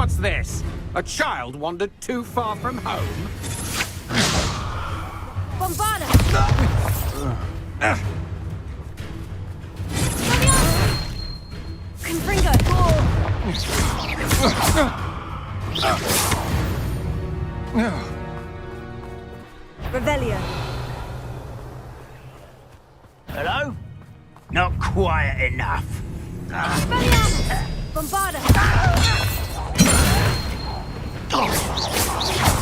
What's this? A child wandered too far from home? Bombarda! Confringo! Revelio. Hello? Not quiet enough. Expelliarmus! Bombarda!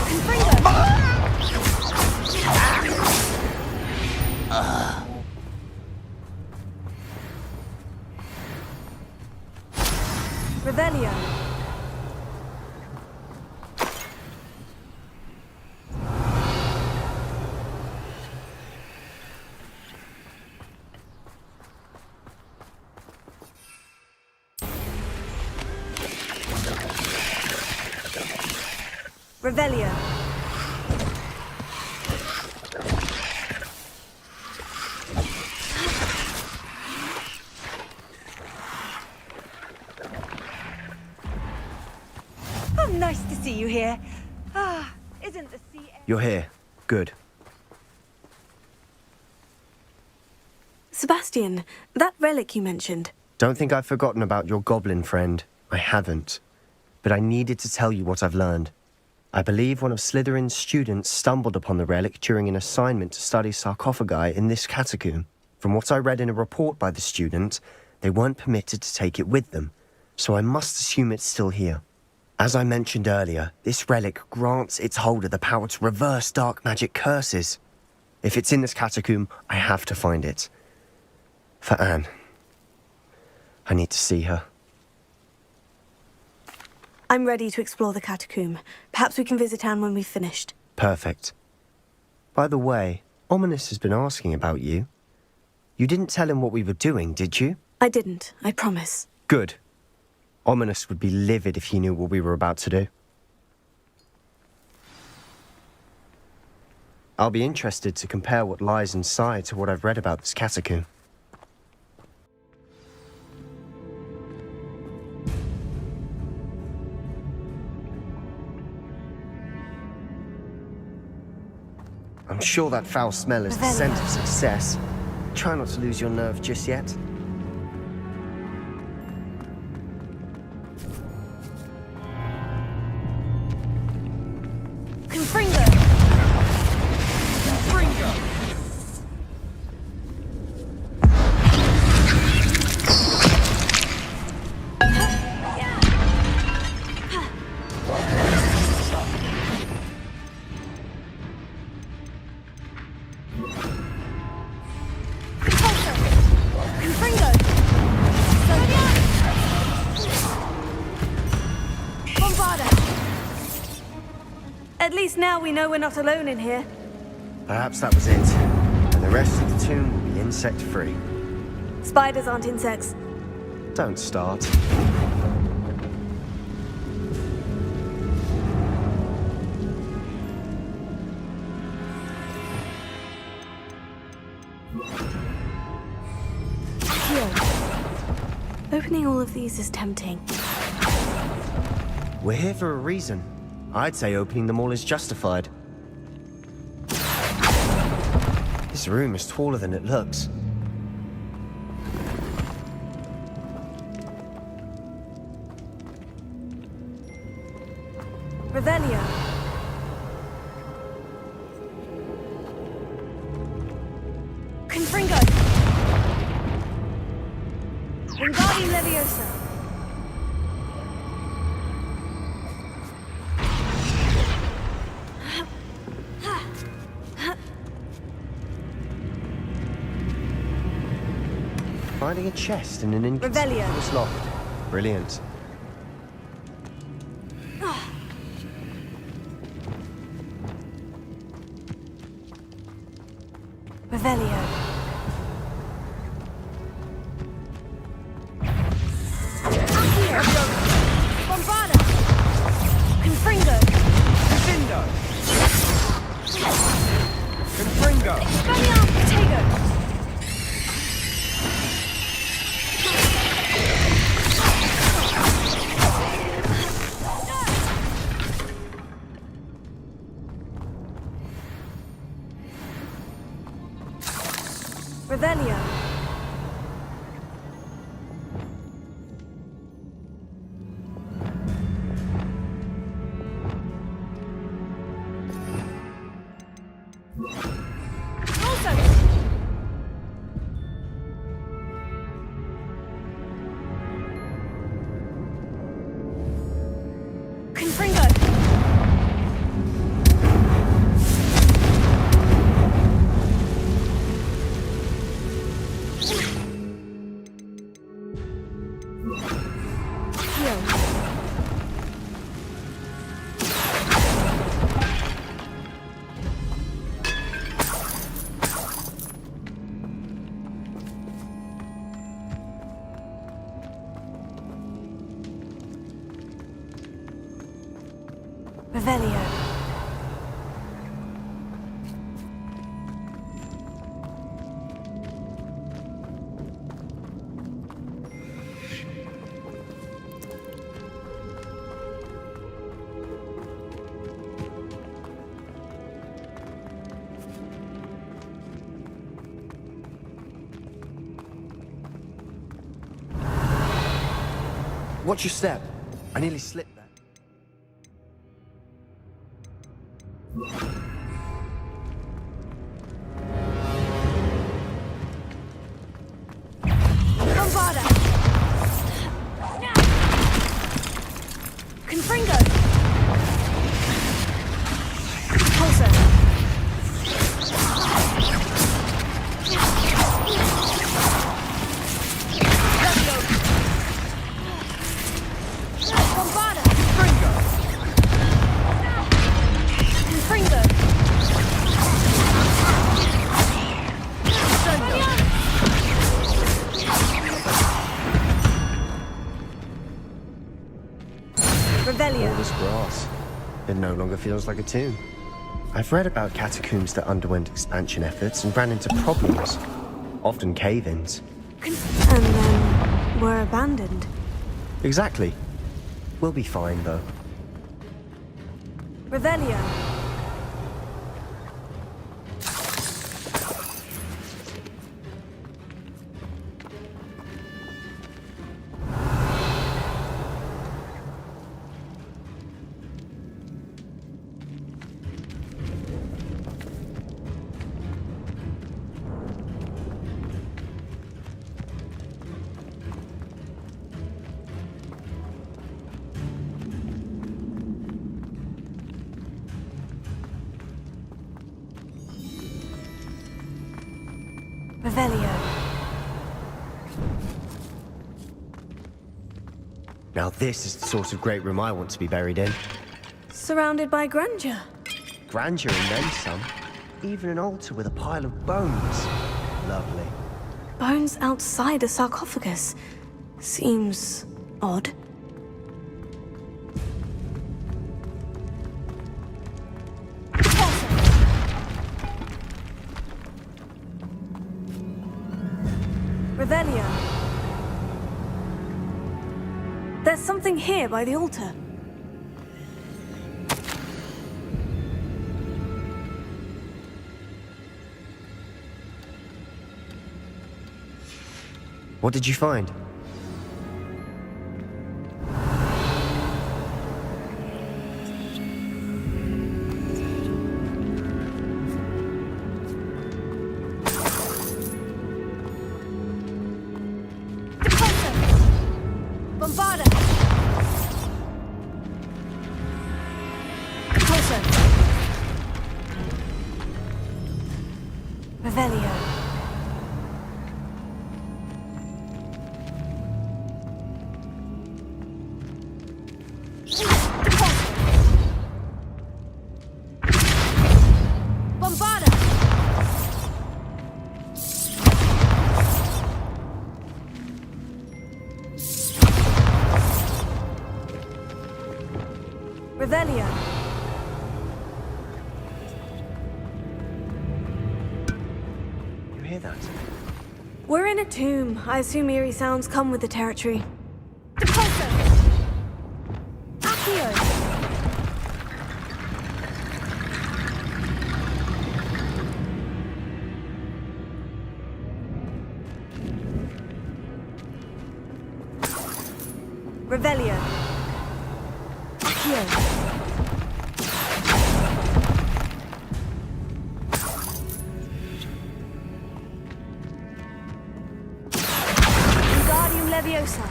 Confringo! Revelio. Revelio. Oh, nice to see you here. Ah, isn't the sea... You're here. Good. Sebastian, that relic you mentioned. Don't think I've forgotten about your goblin friend. I haven't. But I needed to tell you what I've learned. I believe one of Slytherin's students stumbled upon the relic during an assignment to study sarcophagi in this catacomb. From what I read in a report by the student, they weren't permitted to take it with them, so I must assume it's still here. As I mentioned earlier, this relic grants its holder the power to reverse dark magic curses. If it's in this catacomb, I have to find it. For Anne. I need to see her. I'm ready to explore the catacomb. Perhaps we can visit Anne when we've finished. Perfect. By the way, Ominous has been asking about you. You didn't tell him what we were doing, did you? I didn't, I promise. Good. Ominous would be livid if he knew what we were about to do. I'll be interested to compare what lies inside to what I've read about this catacomb. I'm sure that foul smell is the scent of success. Try not to lose your nerve just yet. Confringo! Confringo! At least now we know we're not alone in here. Perhaps that was it. And the rest of the tomb will be insect-free. Spiders aren't insects. Don't start. Opening all of these is tempting. We're here for a reason. I'd say opening them all is justified. This room is taller than it looks. Revelio. Confringo! Wingardium Leviosa! Finding a chest in an inconspicuous loft. Brilliant. Revelio. Bombarda! Confringo! Vindo! Confringo! Expelliarmus Protego! Revelio. Revelio. Watch your step. I nearly slipped there. Bombarda. Confringo. Pulsar. Bombarda. Confringo. Revelio. All this grass. It no longer feels like a tomb. I've read about catacombs that underwent expansion efforts and ran into problems. Often cave-ins. And then were abandoned. Exactly. We'll be fine, though. Revelio. Revelio. Now this is the sort of great room I want to be buried in. Surrounded by grandeur. Grandeur and then some. Even an altar with a pile of bones. Lovely. Bones outside a sarcophagus. Seems odd. Revelio. There's something here by the altar. What did you find? Bombarda. Pulsar. Revelio. Bombarda. Revelio. You hear that? We're in a tomb. I assume eerie sounds come with the territory. Depulso! Accio! Revelio. Accio. Wingardium Leviosa.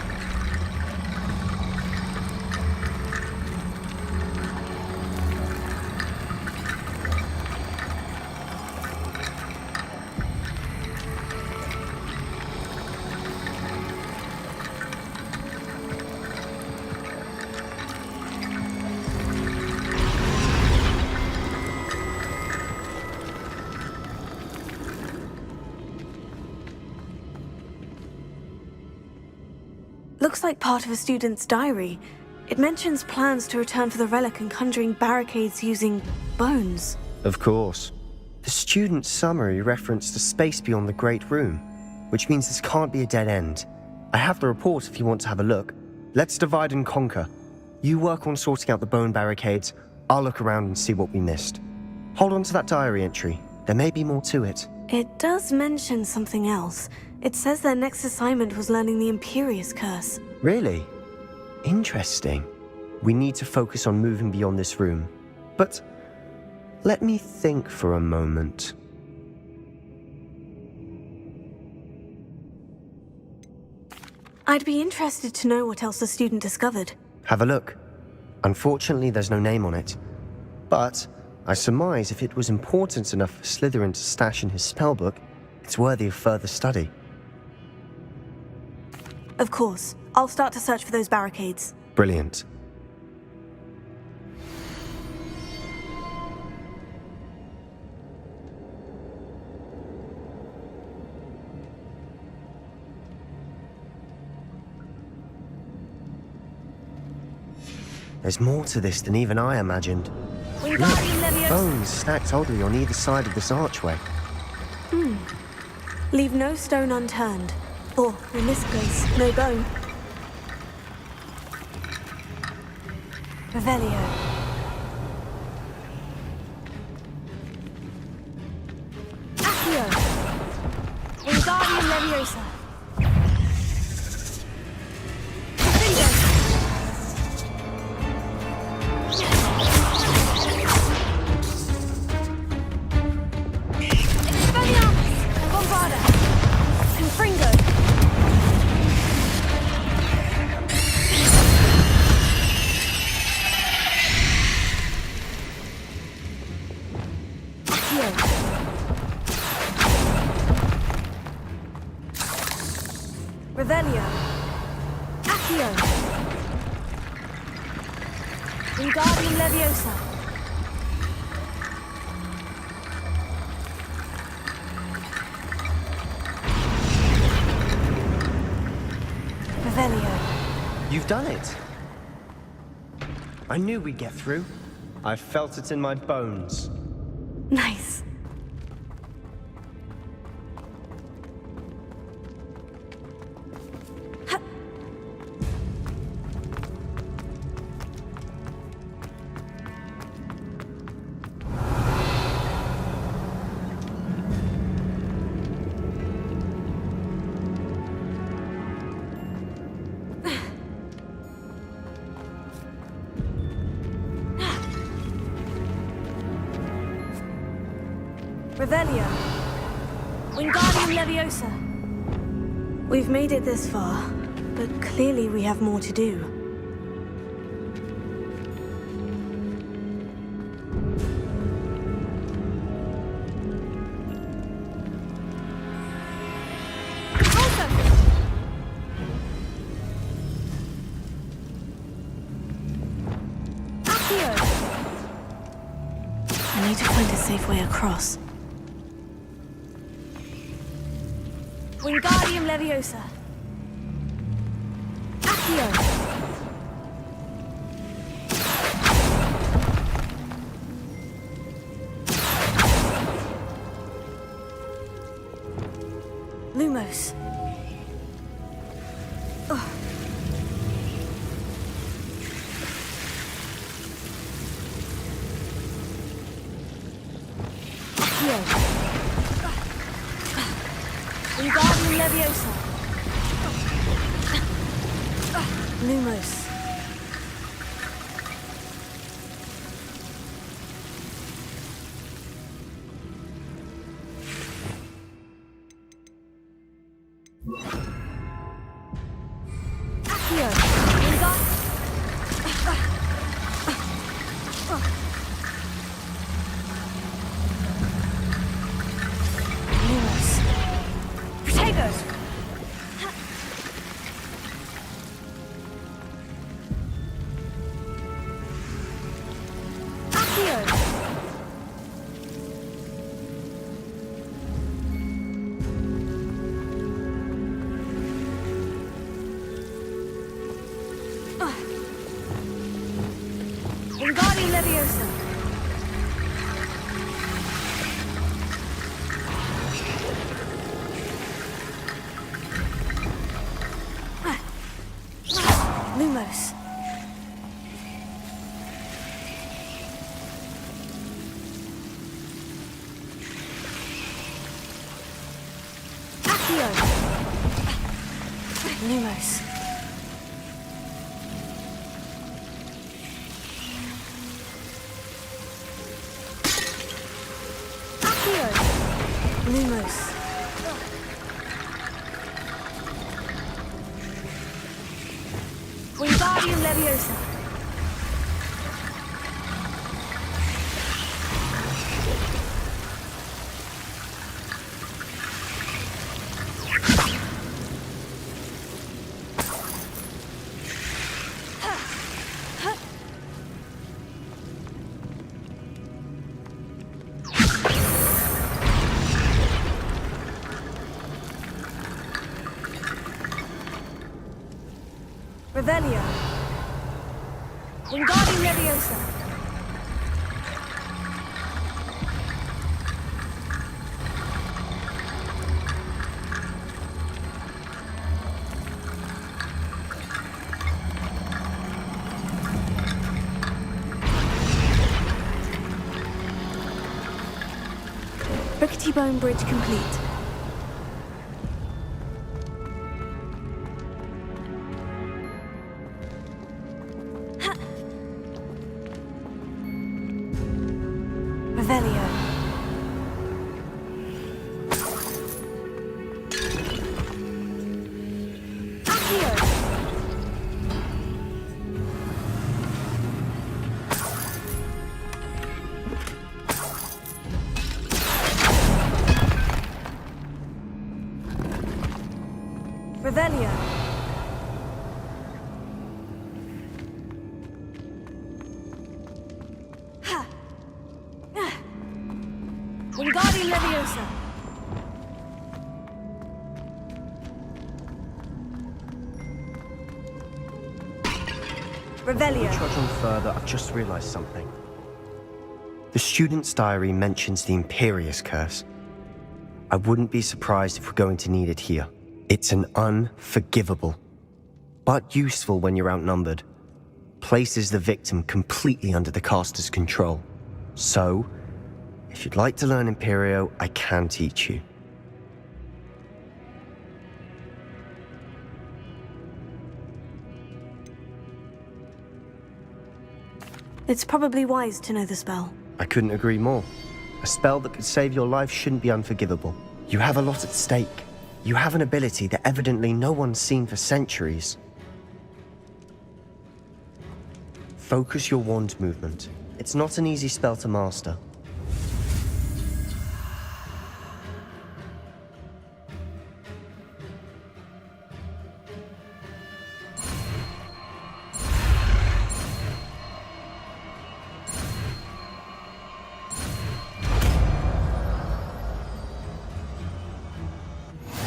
Looks like part of a student's diary. It mentions plans to return for the relic and conjuring barricades using bones. Of course. The student's summary referenced a space beyond the Great Room, which means this can't be a dead end. I have the report if you want to have a look. Let's divide and conquer. You work on sorting out the bone barricades, I'll look around and see what we missed. Hold on to that diary entry. There may be more to it. It does mention something else. It says their next assignment was learning the Imperius curse. Really? Interesting. We need to focus on moving beyond this room. But let me think for a moment. I'd be interested to know what else the student discovered. Have a look. Unfortunately, there's no name on it. But I surmise if it was important enough for Slytherin to stash in his spellbook, it's worthy of further study. Of course. I'll start to search for those barricades. Brilliant. There's more to this than even I imagined. Wingardium Leviosa. Bones stacked oddly on either side of this archway. Leave no stone unturned. Or, in this case, no bone. Revelio. Accio. Wingardium Leviosa. Revelio. Accio. Wingardium Leviosa. Revelio. You've done it. I knew we'd get through. I felt it in my bones. Nice. Revelio. Wingardium Leviosa. We've made it this far, but clearly we have more to do. Accio. I need to find a safe way across. Wingardium Leviosa. Accio. Lumos. Oh. Accio. Wingardium Leviosa. Lumos. Accio. Lumos. Protagonist! Accio. Wingardium Leviosa. Lumos. Accio. Lumos. Accio. Lumos. Wingardium Leviosa. Revelio. Wingardium Leviosa. Rickety Bone Bridge complete. Revelio. Accio. Revelio. Wingardium Leviosa. Revelio. Trudge on further, I've just realized something. The student's diary mentions the Imperius curse. I wouldn't be surprised if we're going to need it here. It's an unforgivable, but useful when you're outnumbered. Places the victim completely under the caster's control. So, if you'd like to learn Imperio, I can teach you. It's probably wise to know the spell. I couldn't agree more. A spell that could save your life shouldn't be unforgivable. You have a lot at stake. You have an ability that evidently no one's seen for centuries. Focus your wand movement. It's not an easy spell to master.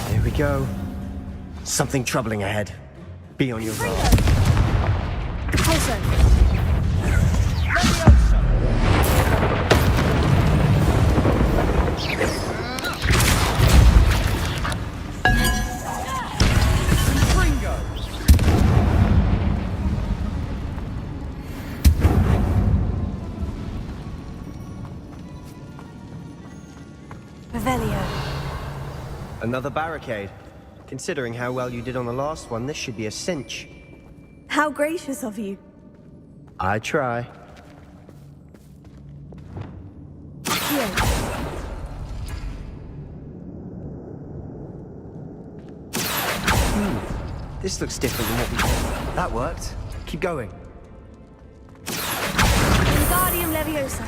Here we go. Something troubling ahead. Be on your guard. Also, Revelio. Another barricade. Considering how well you did on the last one, this should be a cinch. How gracious of you. I try. Here. This looks different than what we... That worked. Keep going. Wingardium Leviosa.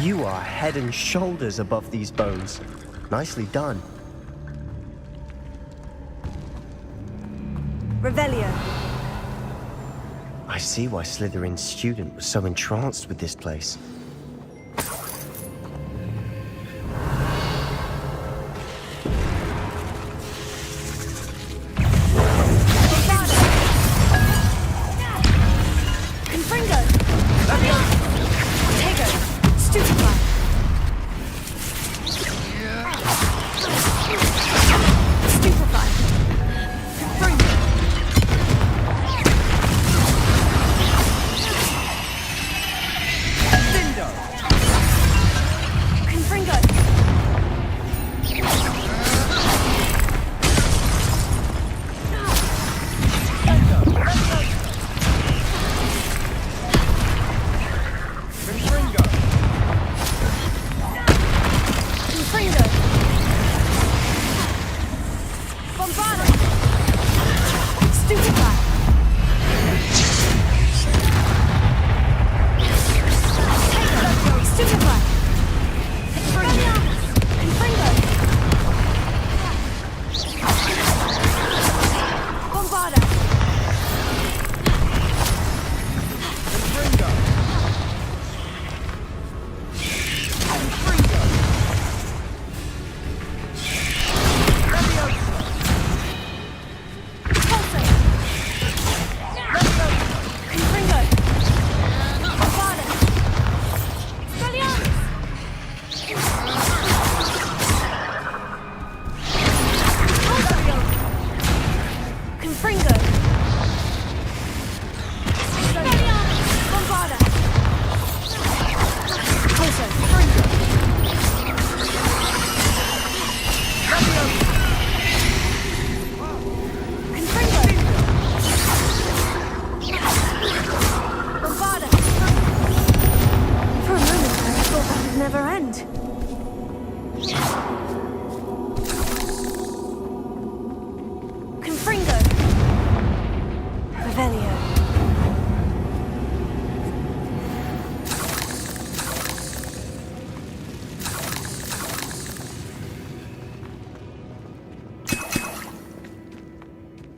You are head and shoulders above these bones. Nicely done. Revelio. I see why Slytherin's student was so entranced with this place.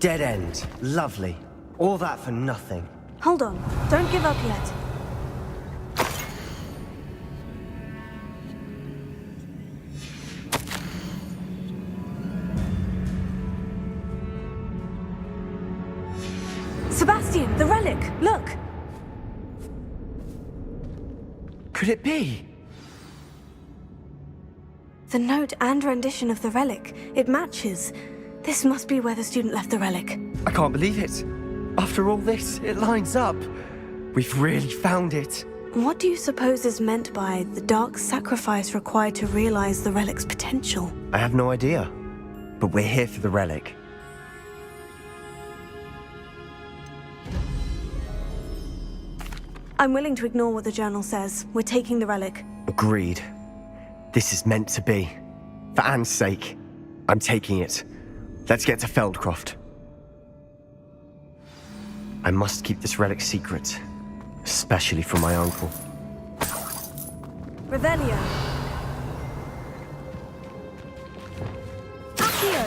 Dead end. Lovely. All that for nothing. Hold on. Don't give up yet. Sebastian, the relic! Look! Could it be? The note and rendition of the relic. It matches. This must be where the student left the relic. I can't believe it. After all this, it lines up. We've really found it. What do you suppose is meant by the dark sacrifice required to realize the relic's potential? I have no idea. But we're here for the relic. I'm willing to ignore what the journal says. We're taking the relic. Agreed. This is meant to be. For Anne's sake, I'm taking it. Let's get to Feldcroft. I must keep this relic secret, especially from my uncle. Revelio. Accio.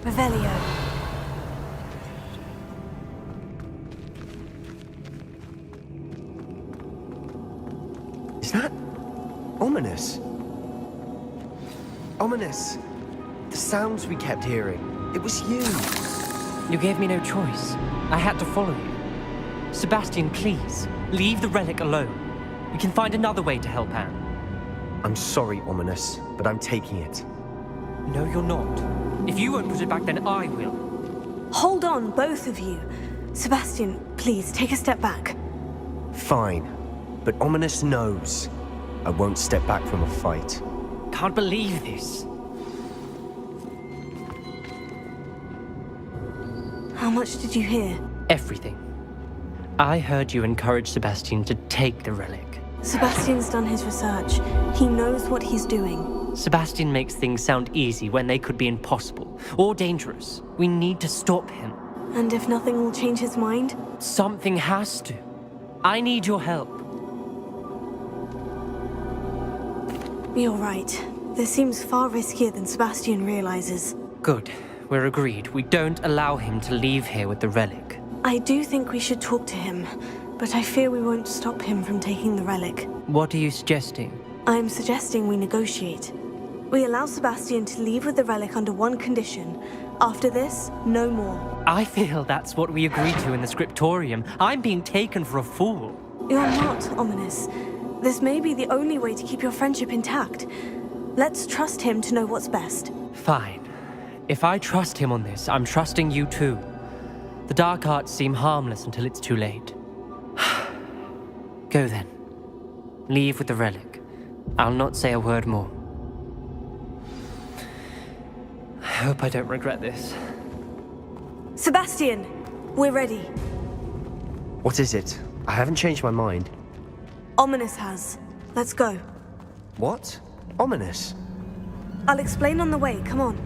Revelio. Is that ominous? Ominous. The sounds we kept hearing. It was you. You gave me no choice. I had to follow you. Sebastian, please, leave the relic alone. We can find another way to help Anne. I'm sorry, Ominous, but I'm taking it. No, you're not. If you won't put it back, then I will. Hold on, both of you. Sebastian, please, take a step back. Fine, but Ominous knows. I won't step back from a fight. Can't believe this. How much did you hear? Everything. I heard you encourage Sebastian to take the relic. Sebastian's done his research. He knows what he's doing. Sebastian makes things sound easy when they could be impossible or dangerous. We need to stop him. And if nothing will change his mind? Something has to. I need your help. You're right. This seems far riskier than Sebastian realizes. Good. We're agreed. We don't allow him to leave here with the relic. I do think we should talk to him, but I fear we won't stop him from taking the relic. What are you suggesting? I'm suggesting we negotiate. We allow Sebastian to leave with the relic under one condition. After this, no more. I feel that's what we agreed to in the scriptorium. I'm being taken for a fool. You're not, Ominous. This may be the only way to keep your friendship intact. Let's trust him to know what's best. Fine. If I trust him on this, I'm trusting you too. The dark arts seem harmless until it's too late. Go then. Leave with the relic. I'll not say a word more. I hope I don't regret this. Sebastian! We're ready. What is it? I haven't changed my mind. Ominous has. Let's go. What? Ominous? I'll explain on the way. Come on.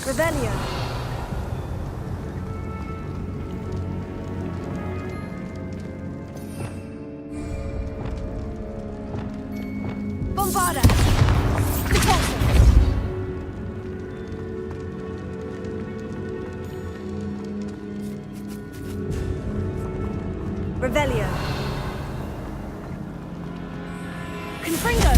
Revelio. Bombarda. Repulsor. Revelio. Confringo.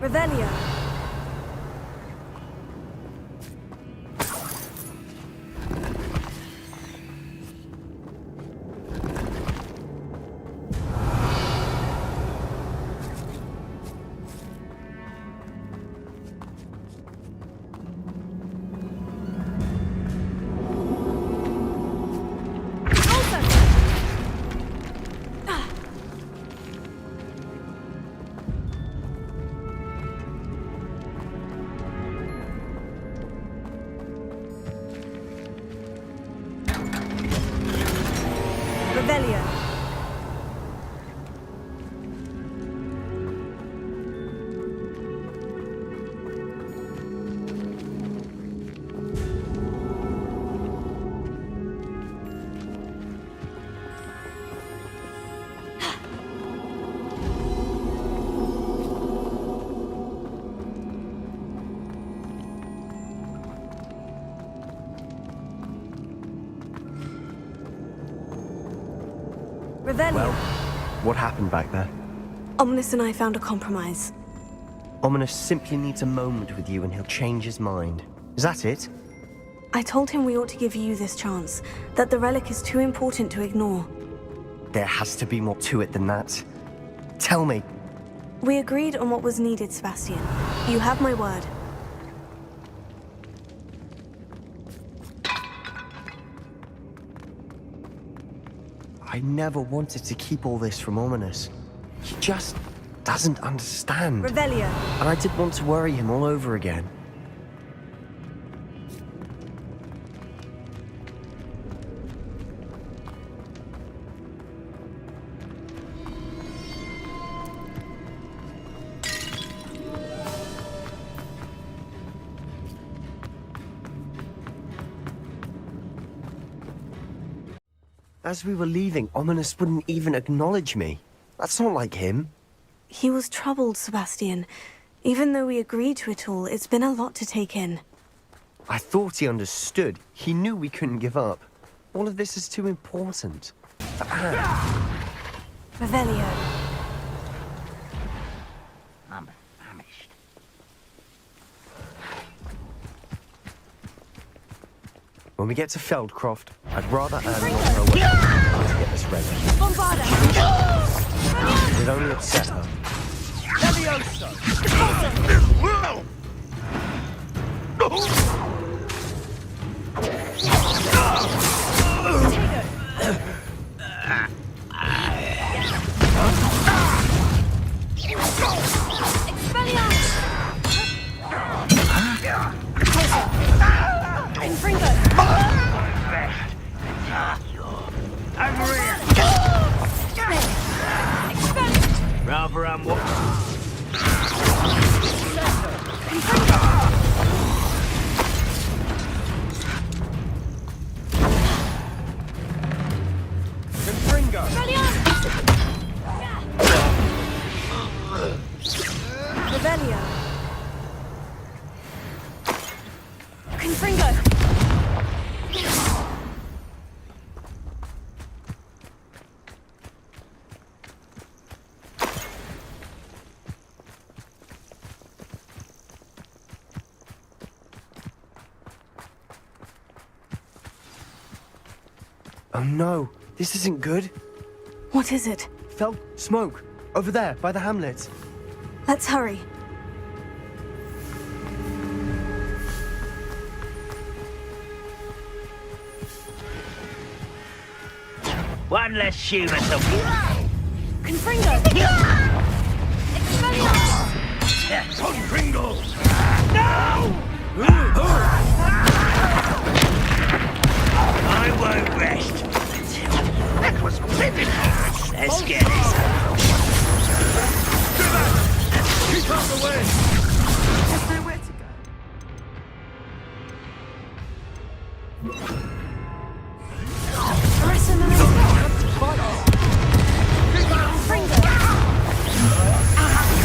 Revelio. Revelio. Revelio. Well, what happened back there? Ominous and I found a compromise. Ominous simply needs a moment with you and he'll change his mind. Is that it? I told him we ought to give you this chance, that the relic is too important to ignore. There has to be more to it than that. Tell me. We agreed on what was needed, Sebastian. You have my word. I never wanted to keep all this from Ominous. He just doesn't understand. Revelio. And I didn't want to worry him all over again. As we were leaving, Ominous wouldn't even acknowledge me. That's not like him. He was troubled, Sebastian. Even though we agreed to it all, it's been a lot to take in. I thought he understood. He knew we couldn't give up. All of this is too important. For Anne. Revelio. I'm famished. When we get to Feldcroft, I'd rather Anne not know what to get this ready. Bombarda. It'd only upset her. Rather I'm what? Revelio. Confringo. Oh no, this isn't good. What is it? Smoke, over there, by the hamlet. Let's hurry. One less human to... Confringo. Expelliarmus. Confringo! No! I won't rest until... That was pitiful! Let's get this over. Keep out the way! There's nowhere to go. Arrest them.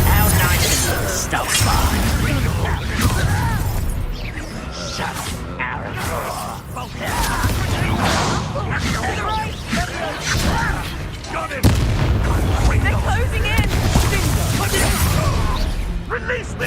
How nice and stuff fine. Such arrogance. Got him! They're closing in! Release me!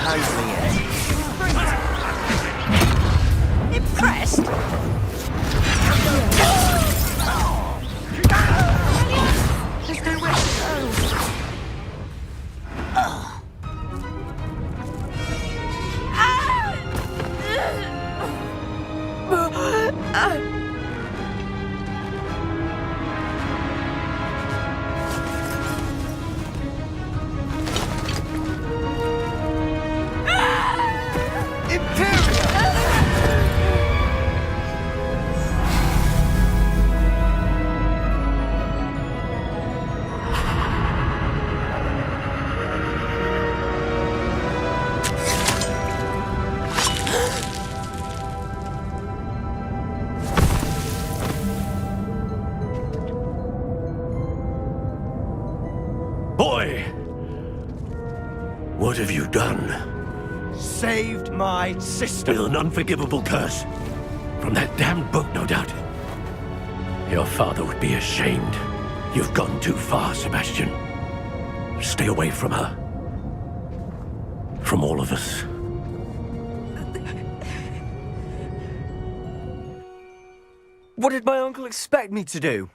handling it. Impressed? There's nowhere to go. Boy! What have you done? Saved my sister. With an unforgivable curse. From that damned book, no doubt. Your father would be ashamed. You've gone too far, Sebastian. Stay away from her. From all of us. What did my uncle expect me to do?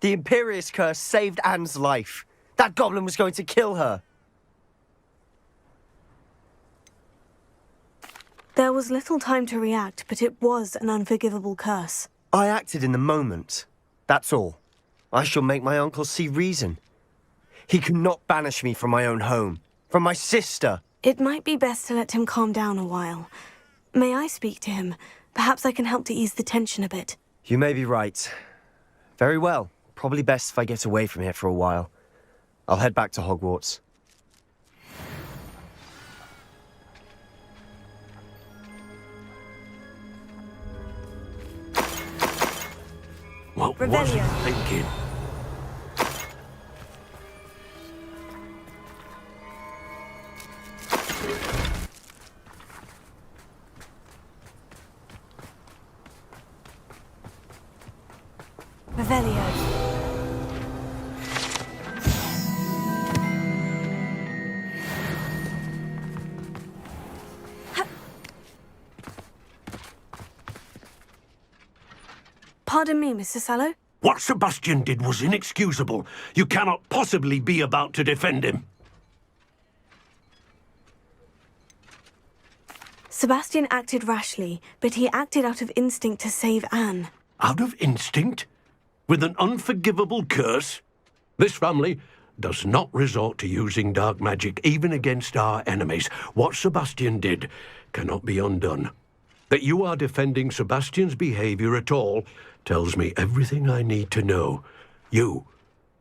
The Imperius curse saved Anne's life. That goblin was going to kill her. There was little time to react, but it was an unforgivable curse. I acted in the moment. That's all. I shall make my uncle see reason. He cannot banish me from my own home, from my sister. It might be best to let him calm down a while. May I speak to him? Perhaps I can help to ease the tension a bit. You may be right. Very well. Probably best if I get away from here for a while. I'll head back to Hogwarts. What was he Revelio. thinking? Revelio. Pardon me, Mr. Sallow. What Sebastian did was inexcusable. You cannot possibly be about to defend him. Sebastian acted rashly, but he acted out of instinct to save Anne. Out of instinct? With an unforgivable curse? This family does not resort to using dark magic even against our enemies. What Sebastian did cannot be undone. That you are defending Sebastian's behavior at all tells me everything I need to know. You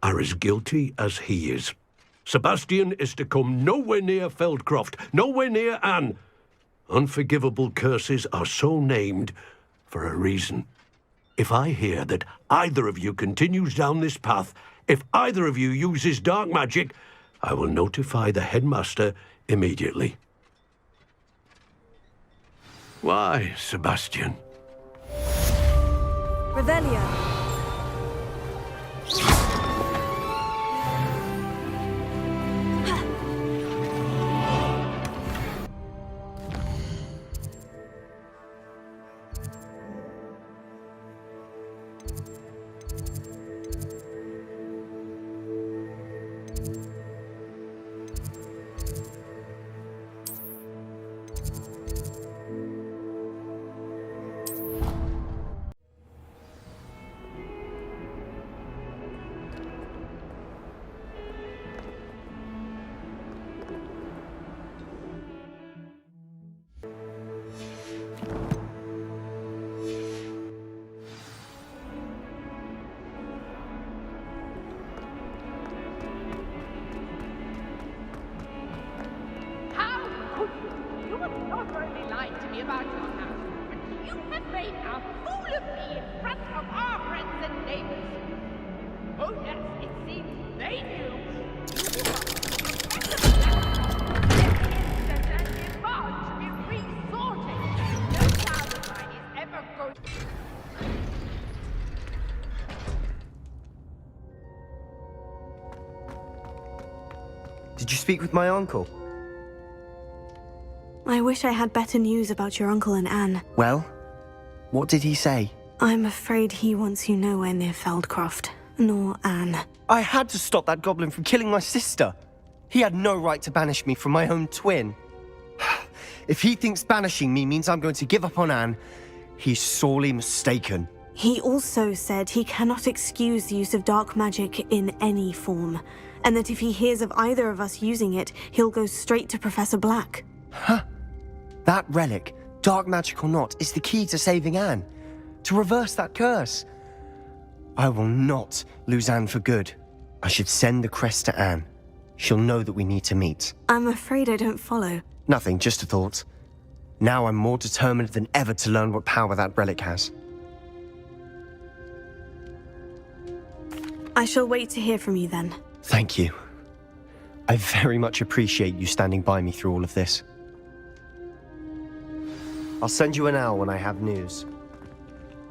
are as guilty as he is. Sebastian is to come nowhere near Feldcroft, nowhere near Anne. Unforgivable curses are so named for a reason. If I hear that either of you continues down this path, if either of you uses dark magic, I will notify the headmaster immediately. Why, Sebastian? Revelio. You have not only lied to me about your house, but you have made a fool of me in front of our friends and neighbors. Oh yes, it seems they knew and embarks to be resorted. No child of mine is ever going. Did you speak with my uncle? I wish I had better news about your uncle and Anne. Well, what did he say? I'm afraid he wants you nowhere near Feldcroft, nor Anne. I had to stop that goblin from killing my sister. He had no right to banish me from my own twin. If he thinks banishing me means I'm going to give up on Anne, he's sorely mistaken. He also said he cannot excuse the use of dark magic in any form, and that if he hears of either of us using it, he'll go straight to Professor Black. Huh? That relic, dark magic or not, is the key to saving Anne. To reverse that curse. I will not lose Anne for good. I should send the crest to Anne. She'll know that we need to meet. I'm afraid I don't follow. Nothing, just a thought. Now I'm more determined than ever to learn what power that relic has. I shall wait to hear from you then. Thank you. I very much appreciate you standing by me through all of this. I'll send you an owl when I have news.